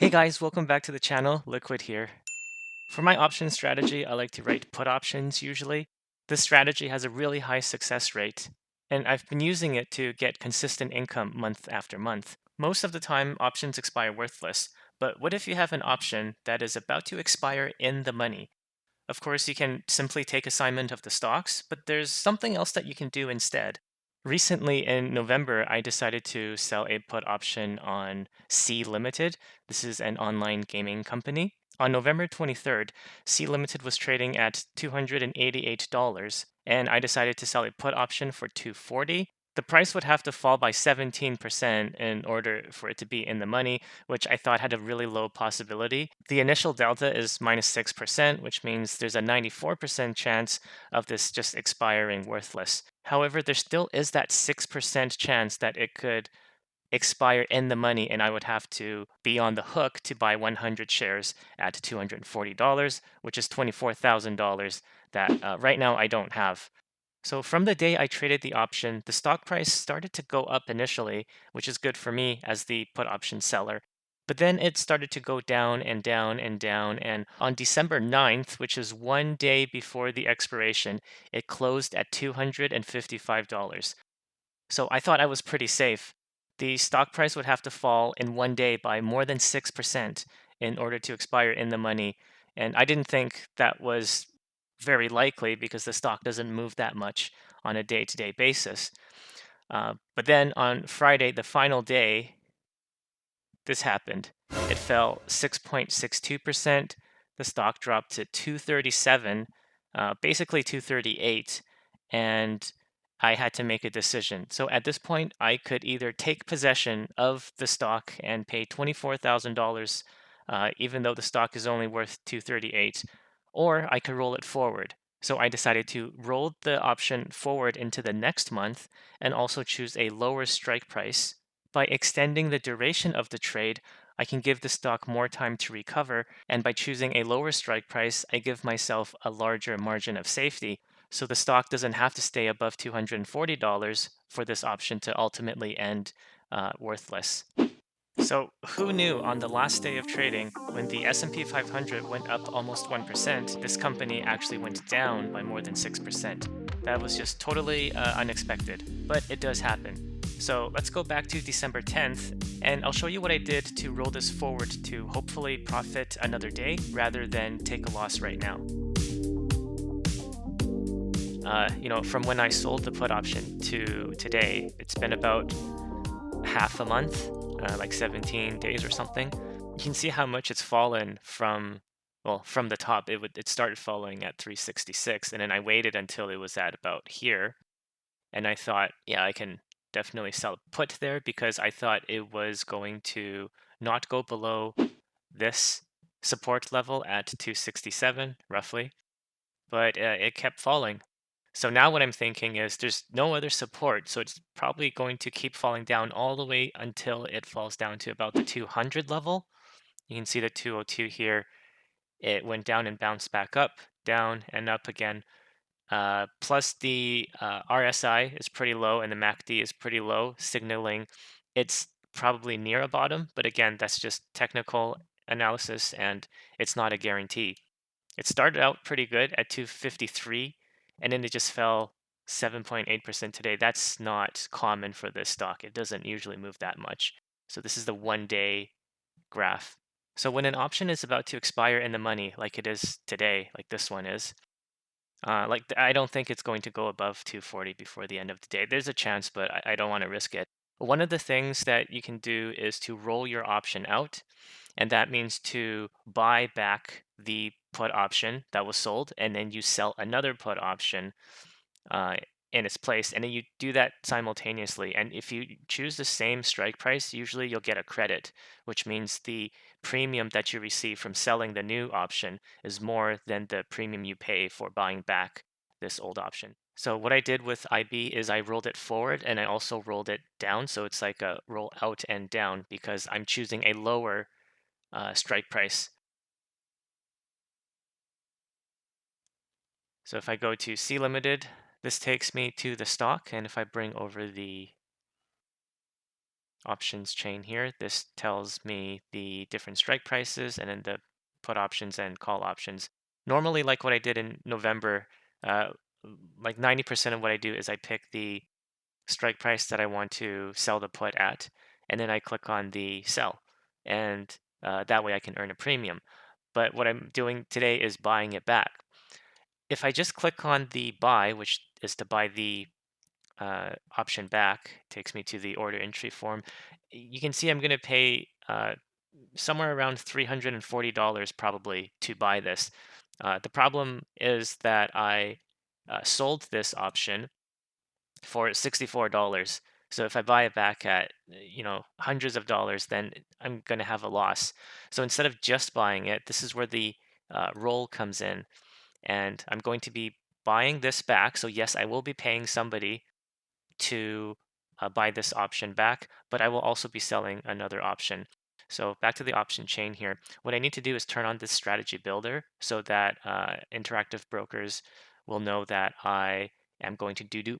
Hey guys, welcome back to the channel. Liquid here. For my option strategy, I like to write put options usually. This strategy has a really high success rate, and I've been using it to get consistent income month after month. Most of the time, options expire worthless, but what if you have an option that is about to expire in the money? Of course, you can simply take assignment of the stocks, but there's something else that you can do instead. Recently in November, I decided to sell a put option on Sea Ltd. This is an online gaming company. On November 23rd, Sea Ltd was trading at $288, and I decided to sell a put option for 240. The price would have to fall by 17% in order for it to be in the money, which I thought had a really low possibility. The initial delta is minus 6%, which means there's a 94% chance of this just expiring worthless. However, there still is that 6% chance that it could expire in the money, and I would have to be on the hook to buy 100 shares at $240, which is $24,000 that right now I don't have. So from the day I traded the option, the stock price started to go up initially, which is good for me as the put option seller. But then it started to go down and down and down. And on December 9th, which is one day before the expiration, it closed at $255. So I thought I was pretty safe. The stock price would have to fall in one day by more than 6% in order to expire in the money. And I didn't think that was very likely because the stock doesn't move that much on a day to day basis. But then on Friday, the final day, this happened. It fell 6.62%. The stock dropped to 237, basically 238, and I had to make a decision. So at this point, I could either take possession of the stock and pay $24,000, even though the stock is only worth 238, or I could roll it forward. So I decided to roll the option forward into the next month and also choose a lower strike price. By extending the duration of the trade, I can give the stock more time to recover, and by choosing a lower strike price, I give myself a larger margin of safety. So the stock doesn't have to stay above $240 for this option to ultimately end worthless. So who knew on the last day of trading, when the S&P 500 went up almost 1%, this company actually went down by more than 6%. That was just totally unexpected, but it does happen. So let's go back to December 10th, and I'll show you what I did to roll this forward to hopefully profit another day rather than take a loss right now. From when I sold the put option to today, it's been about half a month, like 17 days or something. You can see how much it's fallen from, well, from the top. It started falling at 366, and then I waited until it was at about here, and I thought, yeah, I can definitely sell put there because I thought it was going to not go below this support level at 267 roughly, but it kept falling. So now what I'm thinking is there's no other support, so it's probably going to keep falling down all the way until it falls down to about the 200 level. You can see the 202 here. It went down and bounced back up, down and up again. Plus the RSI is pretty low and the MACD is pretty low, signaling it's probably near a bottom. But again, that's just technical analysis and it's not a guarantee. It started out pretty good at 253, and then it just fell 7.8% today. That's not common for this stock. It doesn't usually move that much. So this is the 1 day graph. So when an option is about to expire in the money, like it is today, like this one is, I don't think it's going to go above 240 before the end of the day. There's a chance, but I don't want to risk it. One of the things that you can do is to roll your option out, and that means to buy back the put option that was sold, and then you sell another put option uh, in its place, and then you do that simultaneously. And if you choose the same strike price, usually you'll get a credit, which means the premium that you receive from selling the new option is more than the premium you pay for buying back this old option. So what I did with IB is I rolled it forward and I also rolled it down. So it's like a roll out and down because I'm choosing a lower strike price. So if I go to Sea Ltd, this takes me to the stock. And if I bring over the options chain here. This tells me the different strike prices and then the put options and call options. Normally, like what I did in November, uh, like 90% of what I do is I pick the strike price that I want to sell the put at, and then I click on the sell, and that way I can earn a premium. But what I'm doing today is buying it back. If I just click on the buy, which is to buy the option back, takes me to the order entry form. You can see I'm going to pay somewhere around $340 probably to buy this. The problem is that I sold this option for $64. So if I buy it back at hundreds of dollars, then I'm going to have a loss. So instead of just buying it, this is where the roll comes in, and I'm going to be buying this back. So yes, I will be paying somebody to buy this option back, but I will also be selling another option. So back to the option chain here. What I need to do is turn on this strategy builder so that interactive brokers will know that am going to do,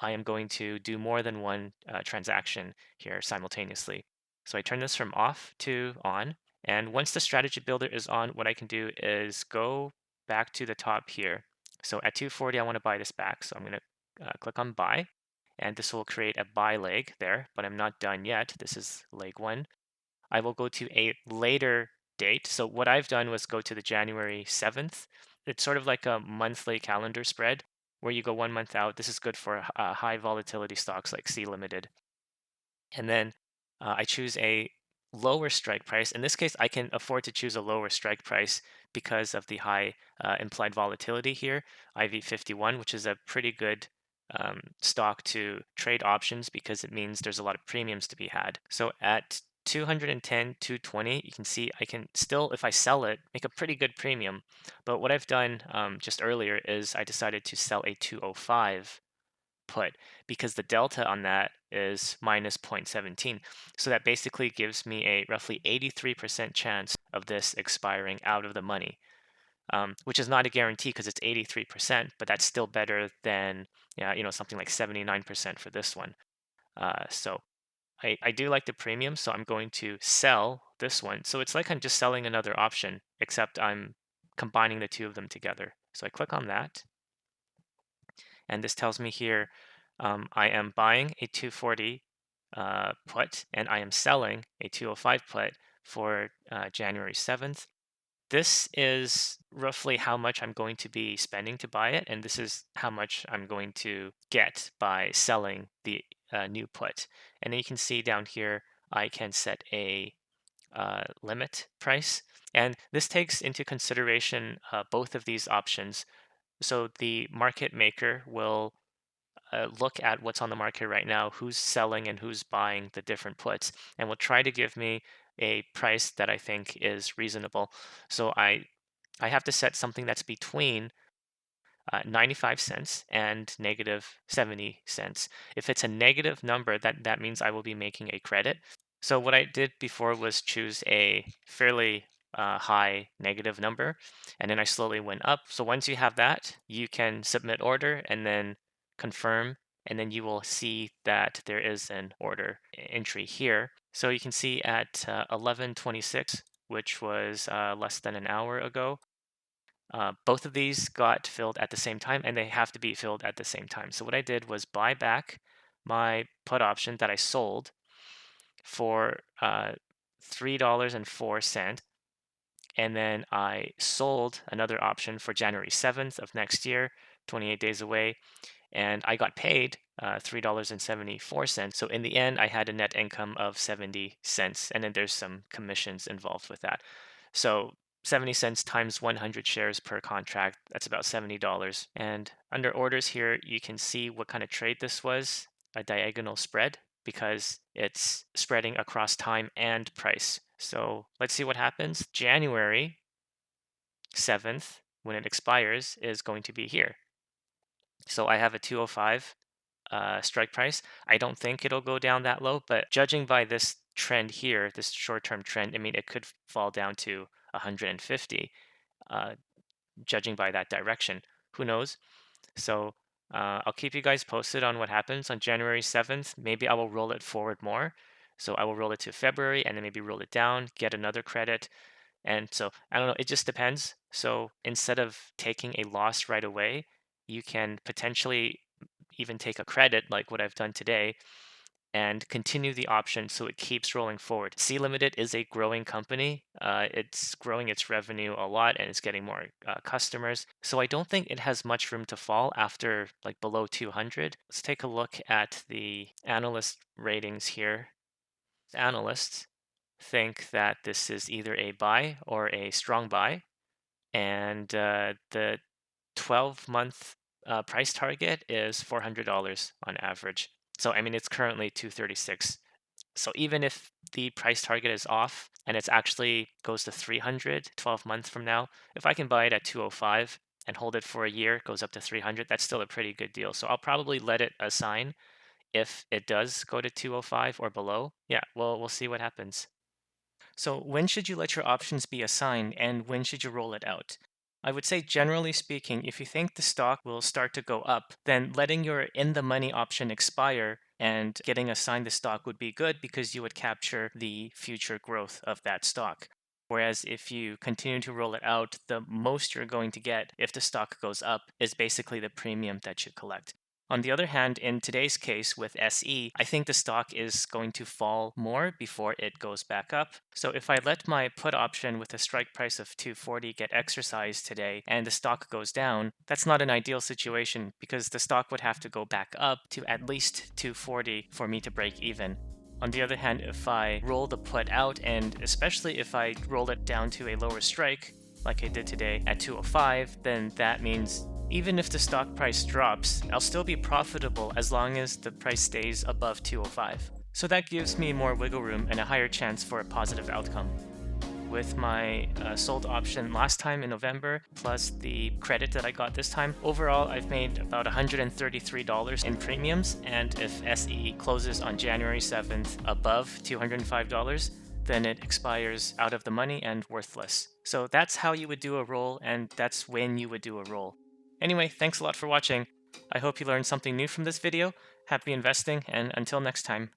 I am going to do more than one transaction here simultaneously. So I turn this from off to on. And once the strategy builder is on, what I can do is go back to the top here. So at 240, I want to buy this back. So I'm going to click on buy, and this will create a buy leg there, but I'm not done yet. This is leg one. I will go to a later date. So what I've done was go to the January 7th. It's sort of like a monthly calendar spread where you go 1 month out. This is good for high volatility stocks like Sea Ltd. And then I choose a lower strike price. In this case, I can afford to choose a lower strike price because of the high implied volatility here, IV51, which is a pretty good stock to trade options because it means there's a lot of premiums to be had. So at 210, 220, you can see I can still, if I sell it, make a pretty good premium. But what I've done just earlier is I decided to sell a 205 put because the delta on that is minus 0.17. So that basically gives me a roughly 83% chance of this expiring out of the money, which is not a guarantee because it's 83%, but that's still better than something like 79% for this one. So I do like the premium, so I'm going to sell this one. So it's like I'm just selling another option, except I'm combining the two of them together. So I click on that, and this tells me here I am buying a 240 put and I am selling a 205 put for January 7th. This is roughly how much I'm going to be spending to buy it, and this is how much I'm going to get by selling the new put. And then you can see down here, I can set a limit price, and this takes into consideration both of these options. So the market maker will look at what's on the market right now, who's selling and who's buying the different puts, and will try to give me a price that I think is reasonable. So I have to set something that's between 95 cents and negative 70 cents. If it's a negative number, that means I will be making a credit. So what I did before was choose a fairly high negative number, and then I slowly went up. So once you have that, you can submit order and then confirm, and then you will see that there is an order entry here. So you can see at 11:26, which was less than an hour ago, both of these got filled at the same time, and they have to be filled at the same time. So what I did was buy back my put option that I sold for $3.04. And then I sold another option for January 7th of next year, 28 days away, and I got paid $3.74. So in the end, I had a net income of 70 cents, and then there's some commissions involved with that. So 70 cents times 100 shares per contract, that's about $70. And under orders here, you can see what kind of trade this was, a diagonal spread, because it's spreading across time and price. So let's see what happens. January 7th, when it expires, is going to be here. So I have a 205 strike price. I don't think it'll go down that low, but judging by this trend here, this short-term trend, I mean, it could fall down to 150, judging by that direction. Who knows? So I'll keep you guys posted on what happens on January 7th. Maybe I will roll it forward more. So I will roll it to February and then maybe roll it down, get another credit. And so I don't know, it just depends. So instead of taking a loss right away, you can potentially even take a credit like what I've done today and continue the option so it keeps rolling forward. Sea Limited is a growing company. It's growing its revenue a lot and it's getting more customers. So I don't think it has much room to fall after like below 200. Let's take a look at the analyst ratings here. Analysts think that this is either a buy or a strong buy. And the 12-month price target is $400 on average. So, I mean, it's currently 236. So even if the price target is off and it's actually goes to 300 12 months from now, if I can buy it at 205 and hold it for a year, it goes up to 300, that's still a pretty good deal. So I'll probably let it assign if it does go to 205 or below. Yeah, well, we'll see what happens. So when should you let your options be assigned and when should you roll it out? I would say generally speaking, if you think the stock will start to go up, then letting your in the money option expire and getting assigned the stock would be good because you would capture the future growth of that stock. Whereas if you continue to roll it out, the most you're going to get if the stock goes up is basically the premium that you collect. On the other hand, in today's case with SE, I think the stock is going to fall more before it goes back up. So if I let my put option with a strike price of 240 get exercised today and the stock goes down, that's not an ideal situation because the stock would have to go back up to at least 240 for me to break even. On the other hand, if I roll the put out, and especially if I roll it down to a lower strike, like I did today at 205, then that means even if the stock price drops, I'll still be profitable as long as the price stays above 205. So that gives me more wiggle room and a higher chance for a positive outcome. With my sold option last time in November, plus the credit that I got this time, overall I've made about $133 in premiums. And if SE closes on January 7th above $205, then it expires out of the money and worthless. So that's how you would do a roll, and that's when you would do a roll. Anyway, thanks a lot for watching. I hope you learned something new from this video. Happy investing, and until next time.